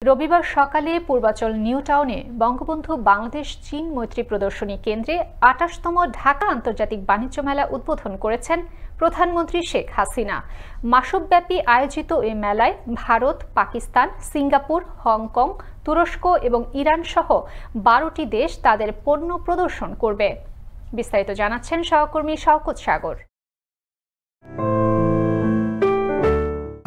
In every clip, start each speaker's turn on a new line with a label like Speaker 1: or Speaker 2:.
Speaker 1: রবিবার সকালে পূর্বাচল নিউ টাউনে বঙ্গবন্ধু বাংলাদেশ চীন মৈত্রী প্রদর্শনী কেন্দ্রে ২৮তম ঢাকা আন্তর্জাতিক বাণিজ্য মেলা উদ্বোধন করেছেন প্রধানমন্ত্রী শেখ হাসিনা। মাসব্যাপী আয়োজিত এই মেলায় ভারত, পাকিস্তান, সিঙ্গাপুর, হংকং, তুরস্ক এবং ইরান সহ ১২টি দেশ তাদের পণ্য প্রদর্শন করবে। বিস্তারিত জানাচ্ছেন সহকর্মী শওকত সাগর।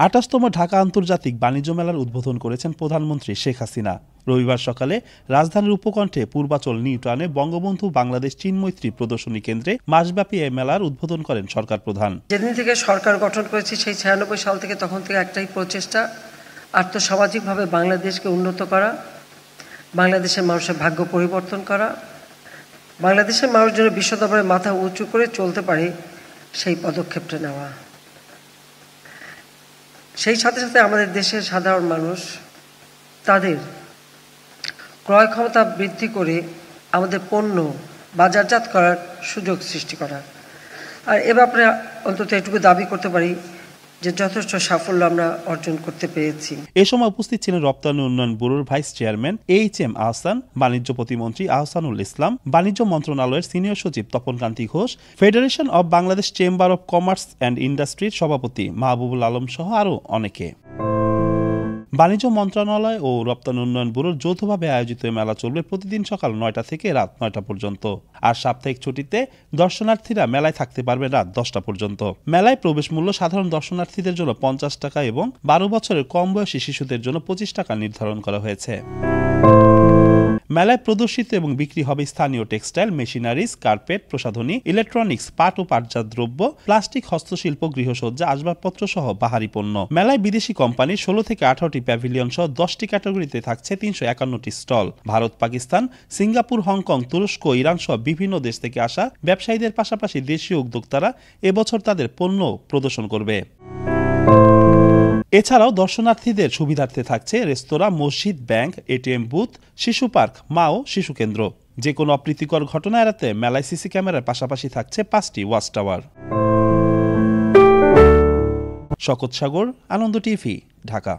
Speaker 2: ২৮তম ঢাকা আন্তর্জাতিক বাণিজ্য মেলার উদ্বোধন করেছেন প্রধানমন্ত্রী শেখ হাসিনা। রবিবার সকালে রাজধানীর উপকণ্ঠে পূর্বাচল নিউ টাউনে বঙ্গবন্ধু বাংলাদেশ চীন মৈত্রী প্রদর্শনী কেন্দ্রে মাসব্যাপী এই মেলার উদ্বোধন করেন সরকার প্রধান।
Speaker 3: যেদিন থেকে সরকার গঠন করেছি সেই ৯৬ সাল থেকে তখন থেকে একটাই প্রচেষ্টা, আর্থসামাজিকভাবে বাংলাদেশকে উন্নত করা, বাংলাদেশের মানুষের ভাগ্য পরিবর্তন করা, বাংলাদেশের মানুষ যেন বিশ্ব দরবারে মাথা উঁচু করে চলতে পারে সেই পদক্ষেপটা নেওয়া। সেই সাথে সাথে আমাদের দেশের সাধারণ মানুষ তাদের ক্রয় ক্ষমতা বৃদ্ধি করে আমাদের পণ্য বাজারজাত করার সুযোগ সৃষ্টি করা। আর এ ব্যাপারে অন্তত এটুকু দাবি করতে পারি যে যথেষ্ট সাফল্য আমরা অর্জন করতে পেরেছি।
Speaker 2: এ সময় উপস্থিত ছিলেন রপ্তানি উন্নয়ন ব্যুরোর ভাইস চেয়ারম্যান এইচ.এম. আহসান, বাণিজ্য প্রতিমন্ত্রী আহসানুল ইসলাম, বাণিজ্য মন্ত্রণালয়ের সিনিয়র সচিব Tapan Kanti Ghosh, federation of Bangladesh chamber of commerce and ইন্ডাস্ট্রির সভাপতি মাহবুবুল আলম সহ আরও অনেকে। বাণিজ্য মন্ত্রণালয় ও রপ্তানি উন্নয়ন ব্যুরোর যৌথভাবে আয়োজিত মেলা চলবে প্রতিদিন সকাল ৯টা থেকে রাত ৯টা পর্যন্ত। আর সাপ্তাহিক ছুটিতে দর্শনার্থীরা মেলায় থাকতে পারবে রাত ১০টা পর্যন্ত। মেলায় প্রবেশ মূল্য সাধারণ দর্শনার্থীদের জন্য ৫০ টাকা এবং ১২ বছরের কম বয়সী শিশুদের জন্য ২৫ টাকা নির্ধারণ করা হয়েছে। মেলায় প্রদর্শিত এবং বিক্রি হবে স্থানীয় টেক্সটাইল, মেশিনারিজ, কার্পেট, প্রসাধনী, ইলেকট্রনিক্স, পাট ও পাটজাত দ্রব্য, প্লাস্টিক, হস্তশিল্প, গৃহসজ্জা, আসবাবপত্র সহ বাহারি পণ্য। মেলায় বিদেশি কোম্পানির ১৬ থেকে ১৮টি প্যাভিলিয়ন সহ 10টি ক্যাটাগরিতে থাকছে ৩৫১টি stall. Bharat, Pakistan, Singapore, Hong Kong, তুরস্ক, ইরান সহ বিভিন্ন দেশ থেকে আসা ব্যবসায়ীদের পাশাপাশি দেশীয় উদ্যোক্তারা এবছর তাদের পণ্য প্রদর্শন করবে। এছাড়াও দর্শনার্থীদের সুবিধার্থে থাকছে রেস্তোরাঁ, মসজিদ, ব্যাংক, এটিএম বুথ, শিশু পার্ক, মা ও শিশু কেন্দ্র। যে কোনো অপ্রীতিকর ঘটনা এড়াতে মেলায় সিসি ক্যামেরার পাশাপাশি থাকছে 5টি ওয়াচ টাওয়ার। শওকত সাগর, আনন্দ টিভি, ঢাকা।